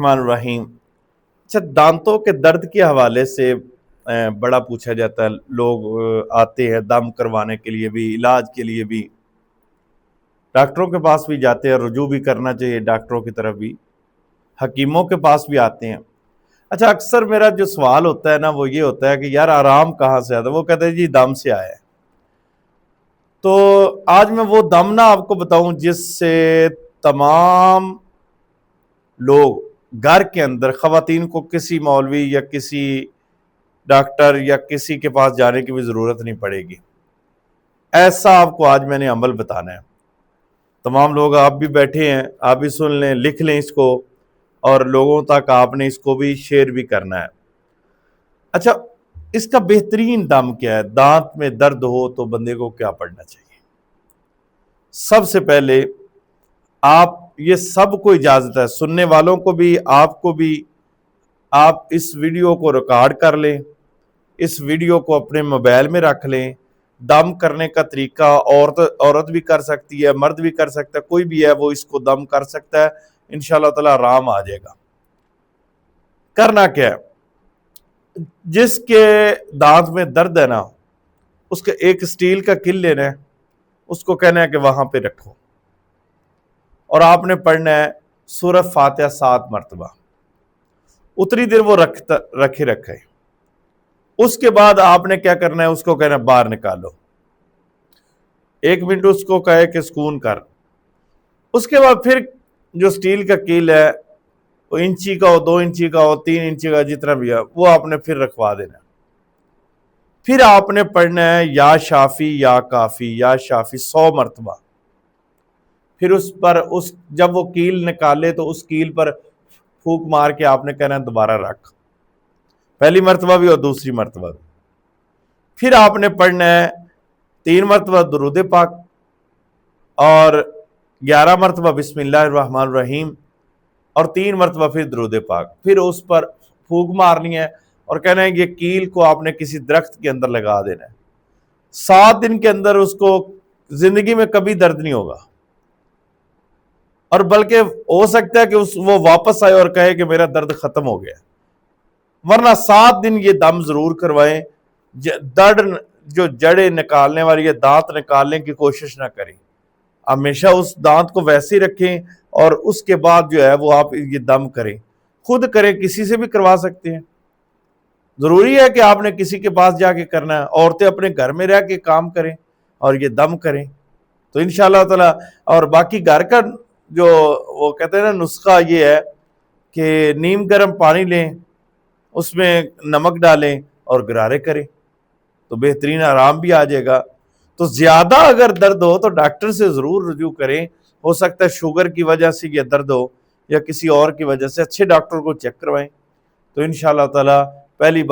الرحمن الرحیم۔ اچھا، دانتوں کے درد کے حوالے سے بڑا پوچھا جاتا ہے، لوگ آتے ہیں دم کروانے کے لیے بھی، علاج کے لیے بھی، ڈاکٹروں کے پاس بھی جاتے ہیں، رجوع بھی کرنا چاہیے ڈاکٹروں کی طرف بھی، حکیموں کے پاس بھی آتے ہیں۔ اچھا، اکثر میرا جو سوال ہوتا ہے نا وہ یہ ہوتا ہے کہ یار آرام کہاں سے آتا ہے؟ وہ کہتے ہیں جی دم سے آیا ہے۔ تو آج میں وہ دم نا آپ کو بتاؤں جس سے تمام لوگ گھر کے اندر، خواتین کو کسی مولوی یا کسی ڈاکٹر یا کسی کے پاس جانے کی بھی ضرورت نہیں پڑے گی۔ ایسا آپ کو آج میں نے عمل بتانا ہے۔ تمام لوگ، آپ بھی بیٹھے ہیں، آپ بھی سن لیں، لکھ لیں اس کو، اور لوگوں تک آپ نے اس کو بھی شیئر بھی کرنا ہے۔ اچھا، اس کا بہترین دم کیا ہے؟ دانت میں درد ہو تو بندے کو کیا پڑھنا چاہیے؟ سب سے پہلے آپ، یہ سب کو اجازت ہے، سننے والوں کو بھی، آپ کو بھی، آپ اس ویڈیو کو ریکارڈ کر لیں، اس ویڈیو کو اپنے موبائل میں رکھ لیں۔ دم کرنے کا طریقہ عورت بھی کر سکتی ہے، مرد بھی کر سکتا ہے، کوئی بھی ہے وہ اس کو دم کر سکتا ہے، انشاءاللہ تعالی آرام آ جائے گا۔ کرنا کیا ہے؟ جس کے دانت میں درد ہے نا، اس کا ایک سٹیل کا کل لینا ہے، اس کو کہنا ہے کہ وہاں پہ رکھو، اور آپ نے پڑھنا ہے سورہ فاتحہ 7 مرتبہ، اتنی دیر وہ رکھے۔ اس کے بعد آپ نے کیا کرنا ہے؟ اس کو کہنا ہے باہر نکالو، 1 منٹ اس کو کہے کہ سکون کر۔ اس کے بعد پھر جو سٹیل کا کیل ہے، وہ انچی کا ہو، 2 انچی کا ہو، 3 انچی کا، جتنا بھی ہے، وہ آپ نے پھر رکھوا دینا ہے۔ پھر آپ نے پڑھنا ہے یا شافی یا کافی یا شافی 100 مرتبہ۔ پھر اس پر جب وہ کیل نکالے تو اس کیل پر پھونک مار کے آپ نے کہنا ہے دوبارہ رکھ، پہلی مرتبہ بھی اور دوسری مرتبہ بھی۔ پھر آپ نے پڑھنا ہے 3 مرتبہ درود پاک، اور 11 مرتبہ بسم اللہ الرحمن الرحیم، اور 3 مرتبہ پھر درود پاک۔ پھر اس پر پھونک مارنی ہے اور کہنا ہے یہ کیل کو آپ نے کسی درخت کے اندر لگا دینا ہے۔ 7 دن کے اندر اس کو زندگی میں کبھی درد نہیں ہوگا، اور بلکہ ہو سکتا ہے کہ وہ واپس آئے اور کہے کہ میرا درد ختم ہو گیا۔ ورنہ 7 دن یہ دم ضرور کروائیں۔ درد جو جڑیں نکالنے والی ہے، دانت نکالنے کی کوشش نہ کریں، ہمیشہ اس دانت کو ویسے ہی رکھیں، اور اس کے بعد جو ہے وہ آپ یہ دم کریں، خود کریں، کسی سے بھی کروا سکتے ہیں۔ ضروری ہے کہ آپ نے کسی کے پاس جا کے کرنا ہے؟ عورتیں اپنے گھر میں رہ کے کام کریں اور یہ دم کریں تو انشاءاللہ تعالی۔ اور باقی گھر کا جو وہ کہتے ہیں نا نسخہ، یہ ہے کہ نیم گرم پانی لیں، اس میں نمک ڈالیں اور غرارے کریں تو بہترین آرام بھی آ جائے گا۔ تو زیادہ اگر درد ہو تو ڈاکٹر سے ضرور رجوع کریں، ہو سکتا ہے شوگر کی وجہ سے یہ درد ہو یا کسی اور کی وجہ سے، اچھے ڈاکٹر کو چیک کروائیں تو انشاءاللہ تعالی۔ پہلی